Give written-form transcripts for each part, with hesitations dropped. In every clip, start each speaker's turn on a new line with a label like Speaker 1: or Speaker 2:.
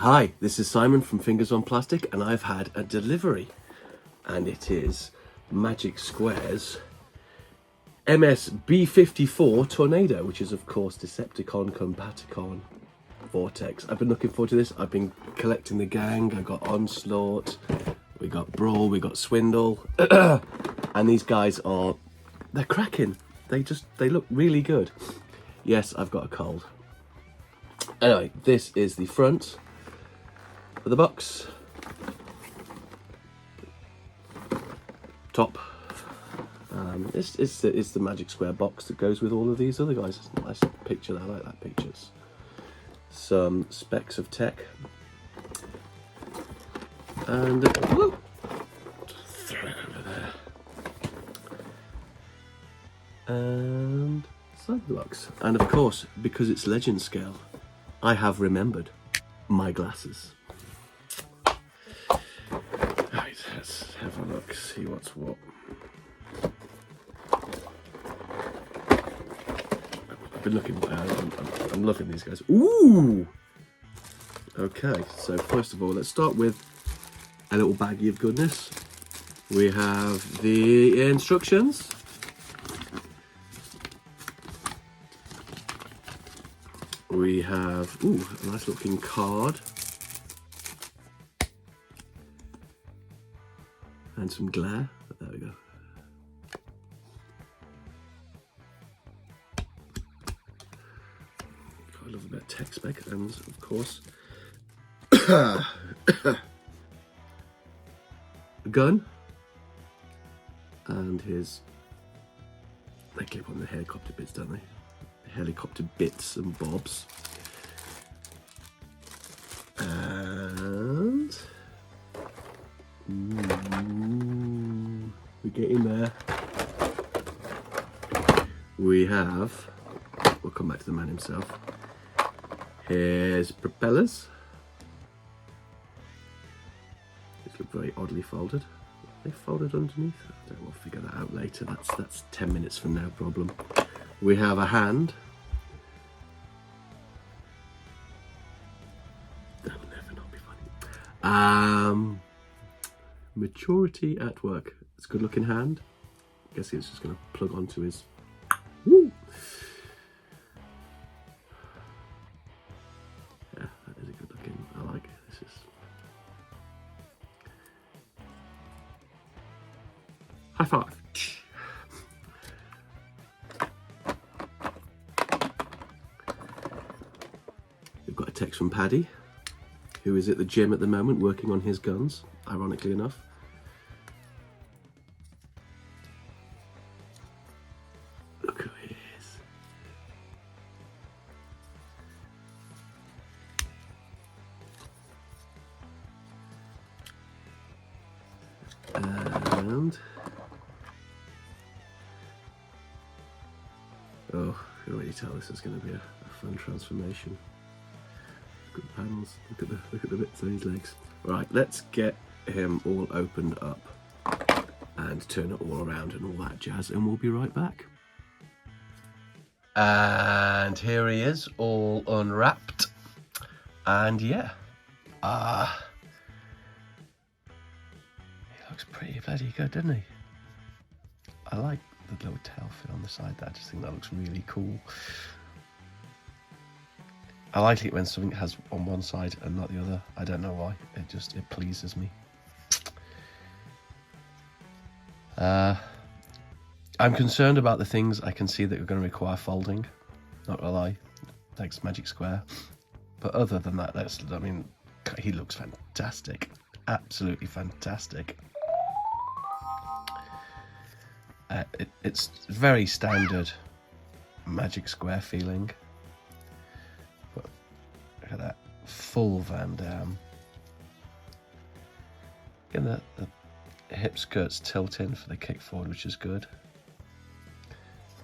Speaker 1: Hi, this is Simon from Fingers on Plastic, and I've had a delivery, and it is Magic Square's MS-B54 Tornado, which is of course Decepticon, Combaticon, Vortex. I've been looking forward to this. I've been collecting the gang. I got Onslaught, we got Brawl, we got Swindle, and these guys they're cracking. They look really good. Yes, I've got a cold. Anyway, this is the front of the box. Top. This is the Magic Square box that goes with all of these other guys. It's a nice picture. I like that pictures. Some specs of tech. And whoop, throw it over there. And side of the box. And of course, because it's legend scale, I have remembered my glasses. Right, let's have a look, see what's what. I've been looking, I'm loving these guys. Ooh! Okay, so first of all, let's start with a little baggie of goodness. We have the instructions. We have, ooh, a nice looking card. And some glare. There we go. I love a bit of tech spec, and of course, a gun. And they clip on the helicopter bits, don't they? Helicopter bits and bobs. And we're getting there. We have, we'll come back to the man himself. Here's propellers. These look very oddly folded. Are they folded underneath? I don't know, we'll figure that out later. That's 10 minutes from now problem. We have a hand. That will never not be funny. Maturity at work. It's a good looking hand. I guess it's just going to plug onto his. Woo! Yeah, that is a good looking. I like it. This is. High five. We've got a text from Paddy, who is at the gym at the moment working on his guns, ironically enough. Look who he is. And oh, I can already tell this is going to be a fun transformation. Look at the panels. Look at the bits on his legs. Right, let's get him all opened up and turn it all around and all that jazz, and we'll be right back. And here he is, all unwrapped. And yeah, he looks pretty bloody good, doesn't he? I like the little tail fin on the side there. I just think that looks really cool. I like it when something has on one side and not the other. I don't know why. It pleases me. I'm concerned about the things I can see that are going to require folding. Not gonna lie. Thanks, Magic Square. But other than that, I mean, he looks fantastic. Absolutely fantastic. It's very standard Magic Square feeling. But look at that full Van Damme. Again, the hip skirt's tilting for the kick forward, which is good.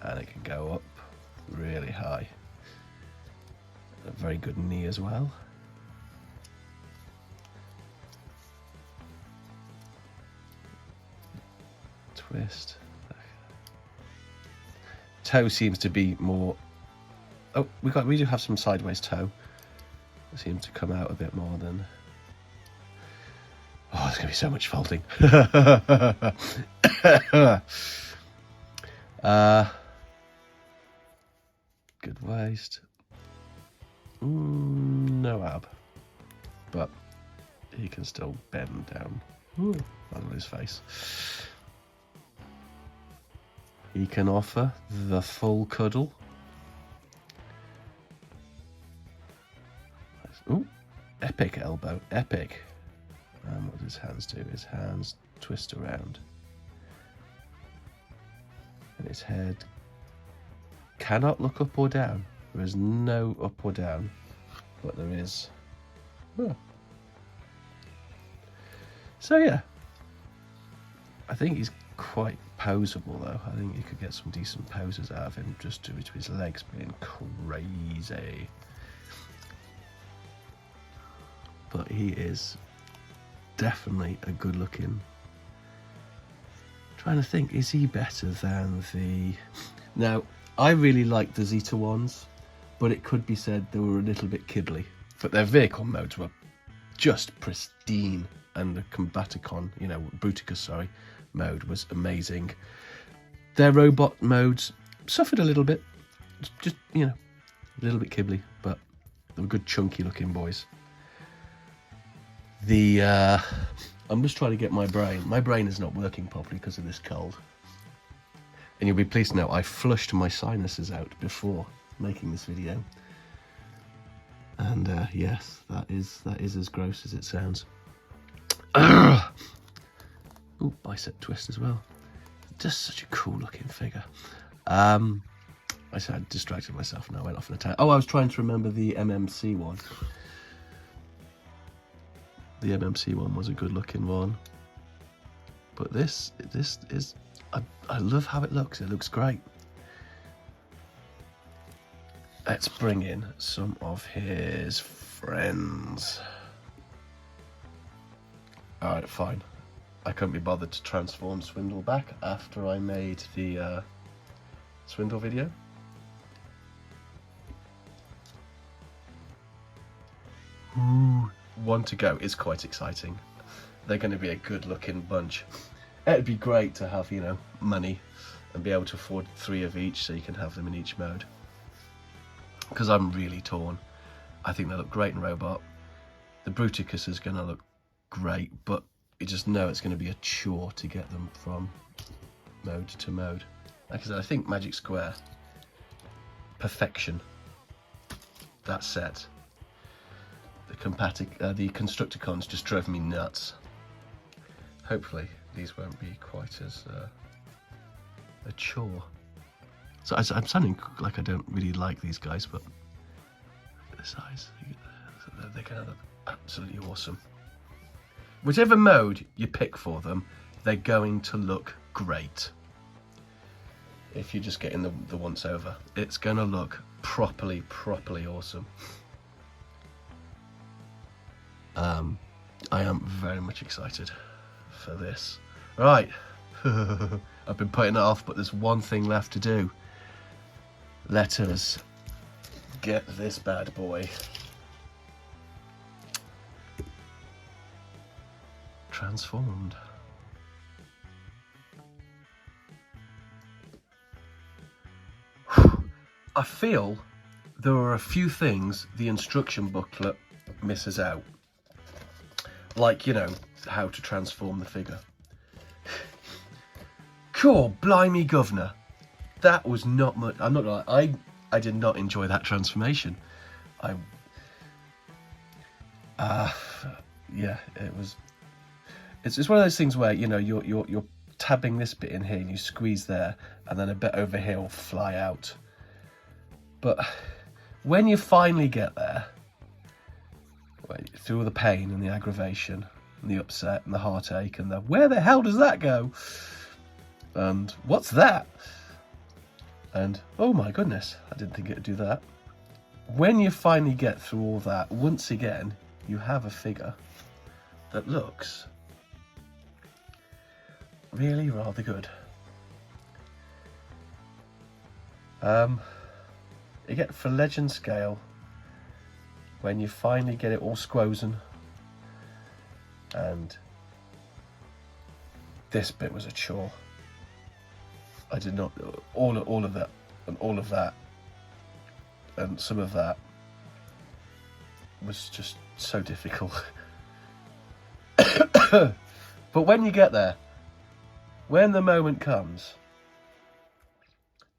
Speaker 1: And it can go up really high. A very good knee as well. Twist. Toe seems to be more. Oh, we do have some sideways toe. It seems to come out a bit more than... Oh, there's going to be so much folding. Good waist. No ab. But he can still bend down on his face. He can offer the full cuddle. Ooh, epic elbow, epic. And what do his hands do? His hands twist around. And his head cannot look up or down. There is no up or down, but there is. Oh. So yeah, I think he's quite poseable though. I think you could get some decent poses out of him just due to his legs being crazy. But he is definitely a good looking. Trying to think, is he better than the... Now, I really like the Zeta ones, but it could be said they were a little bit kiddly. But their vehicle modes were just pristine, and the Combaticon, you know, Bruticus, sorry, mode was amazing. Their robot modes suffered a little bit, just, you know, a little bit kiddly, but they were good chunky looking boys. I'm just trying to get my brain is not working properly because of this cold. And you'll be pleased to know I flushed my sinuses out before making this video. And yes, that is as gross as it sounds. Ooh, bicep twist as well. Just such a cool looking figure. I distracted myself and I went off on a tangent. Oh, I was trying to remember the MMC one. The MMC one was a good looking one. But this is, I love how it looks. It looks great. Let's bring in some of his friends. Alright, fine. I couldn't be bothered to transform Swindle back after I made the Swindle video. Ooh. One to go is quite exciting. They're going to be a good looking bunch. It'd be great to have, you know, money and be able to afford 3 of each so you can have them in each mode. Because I'm really torn. I think they look great in Robot. The Bruticus is going to look great, but you just know it's going to be a chore to get them from mode to mode. Like I said, I think Magic Square, perfection. That set. The Constructicons just drove me nuts. Hopefully these won't be quite as a chore. So I'm sounding like I don't really like these guys, but look at the size. They're going to look absolutely awesome. Whichever mode you pick for them, they're going to look great. If you're just getting the once over, it's going to look properly awesome. I am very much excited for this. Right, I've been putting it off, but there's one thing left to do. Let us get this bad boy transformed. I feel there are a few things the instruction booklet misses out. Like, you know, how to transform the figure. Cool, blimey governor. That was not much. I'm not gonna lie, I did not enjoy that transformation. Yeah, it was. It's one of those things where, you know, you're tabbing this bit in here and you squeeze there, and then a bit over here will fly out. But when you finally get there, through all the pain and the aggravation and the upset and the heartache and the where the hell does that go? And what's that? And oh my goodness, I didn't think it'd do that. When you finally get through all that, once again, you have a figure that looks really rather good. You get for legend scale, when you finally get it all squozen. And this bit was a chore. I did not, all of that, and all of that, and some of that was just so difficult. But when you get there, when the moment comes,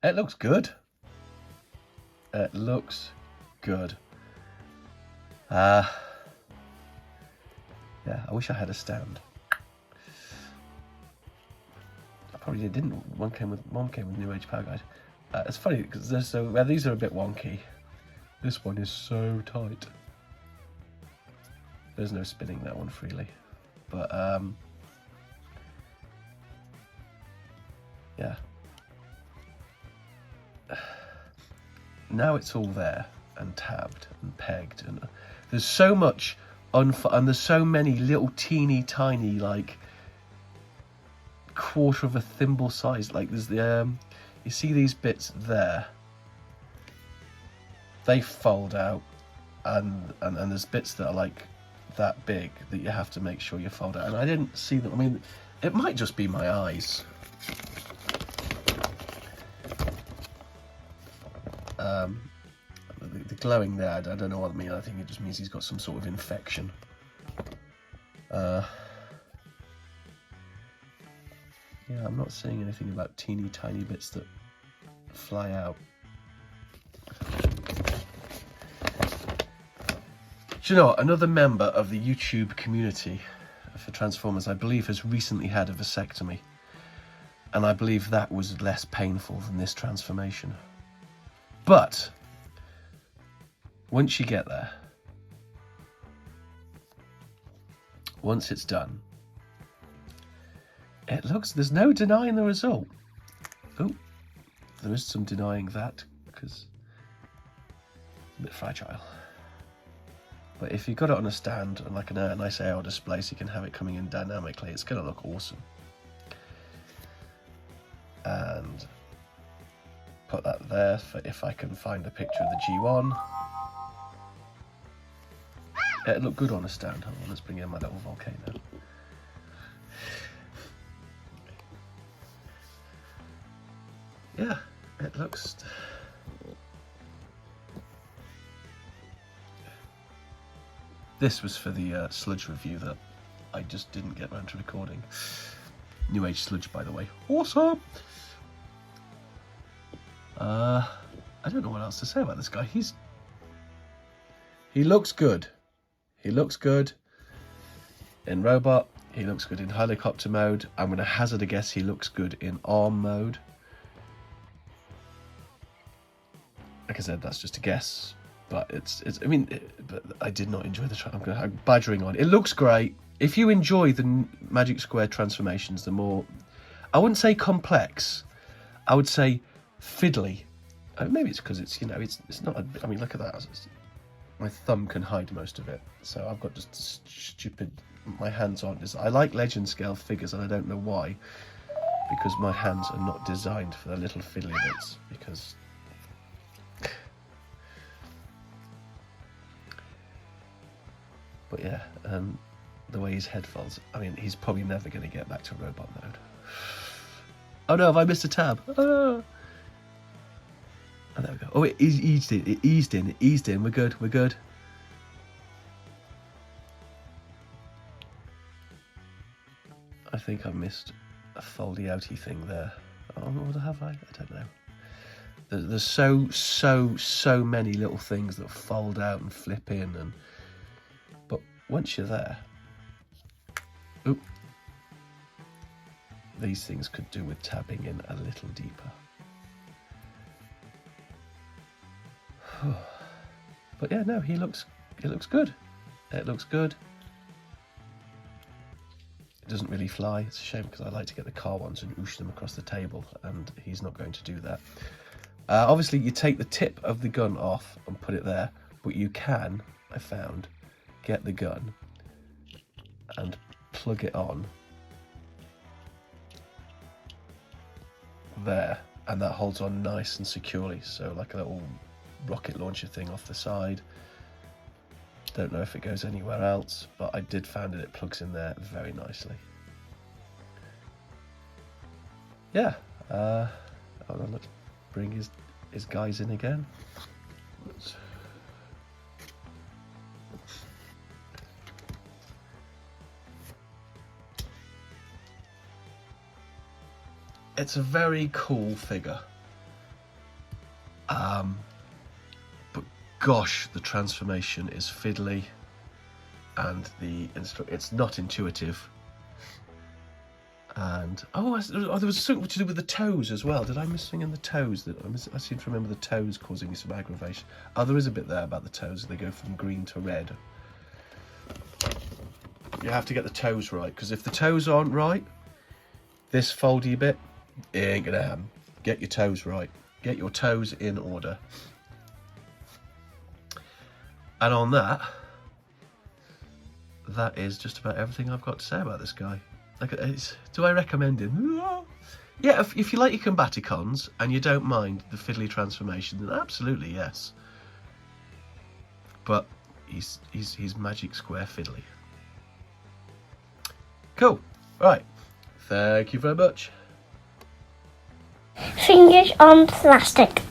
Speaker 1: it looks good. It looks good. Yeah, I wish I had a stand. I probably didn't. One came with New Age Power Guide. It's funny because these are a bit wonky. This one is so tight. There's no spinning that one freely, but yeah. Now it's all there and tabbed and pegged, and there's so much and there's so many little teeny tiny, like quarter of a thimble size, like there's the you see these bits there, they fold out, and there's bits that are like that big that you have to make sure you fold out, and I didn't see them. I mean, it might just be my eyes. The glowing there, I don't know what I mean. I think it just means he's got some sort of infection. Yeah, I'm not seeing anything about teeny tiny bits that fly out. Do you know what? Another member of the YouTube community for Transformers, I believe, has recently had a vasectomy, and I believe that was less painful than this transformation. But once you get there, once it's done, it looks, there's no denying the result. Oh, there is some denying that because it's a bit fragile. But if you've got it on a stand and like a nice AR display, so you can have it coming in dynamically, it's going to look awesome. And put that there for if I can find a picture of the G1. It looked good on a stand. Hold on, let's bring in my little volcano. Yeah, it looks... This was for the sludge review that I just didn't get around to recording. New Age sludge, by the way. Awesome! I don't know what else to say about this guy. He looks good. He looks good in robot. He looks good in helicopter mode. I'm going to hazard a guess he looks good in arm mode. Like I said, that's just a guess. But I mean, but I did not enjoy the I'm badgering on. It looks great. If you enjoy the Magic Square transformations, the more, I wouldn't say complex, I would say fiddly. Maybe it's because it's, you know, it's not, I mean, look at that. My thumb can hide most of it. So I've got just stupid, my hands aren't, I like legend scale figures and I don't know why. Because my hands are not designed for the little fiddly bits. Because but yeah, the way his head folds, I mean, he's probably never going to get back to robot mode. Oh no, have I missed a tab? Oh, there we go. Oh, it eased in, it eased in. We're good, we're good. I think I missed a foldy outy thing there. Oh, what have I don't know. There's so many little things that fold out and flip in, and but once you're there, oop, these things could do with tabbing in a little deeper. But yeah, no, it looks good. It looks good. It doesn't really fly. It's a shame because I like to get the car ones and oosh them across the table, and he's not going to do that. Obviously, you take the tip of the gun off and put it there, but you can, I found, get the gun and plug it on there, and that holds on nice and securely. So like a little rocket launcher thing off the side. Don't know if it goes anywhere else, but I did find that it plugs in there very nicely. Yeah, hold on, let's bring his guys in again. It's a very cool figure. But gosh, the transformation is fiddly, and it's not intuitive. And oh, there was something to do with the toes as well. Did I miss something in the toes? I seem to remember the toes causing me some aggravation. Oh, there is a bit there about the toes. They go from green to red. You have to get the toes right, because if the toes aren't right, this foldy bit, it ain't gonna happen. Get your toes right. Get your toes in order. And on that is just about everything I've got to say about this guy. Do I recommend him? Yeah, if you like your Combaticons and you don't mind the fiddly transformation, then absolutely yes. But he's magic square fiddly. Cool. Right. Thank you very much.
Speaker 2: Fingers on plastic.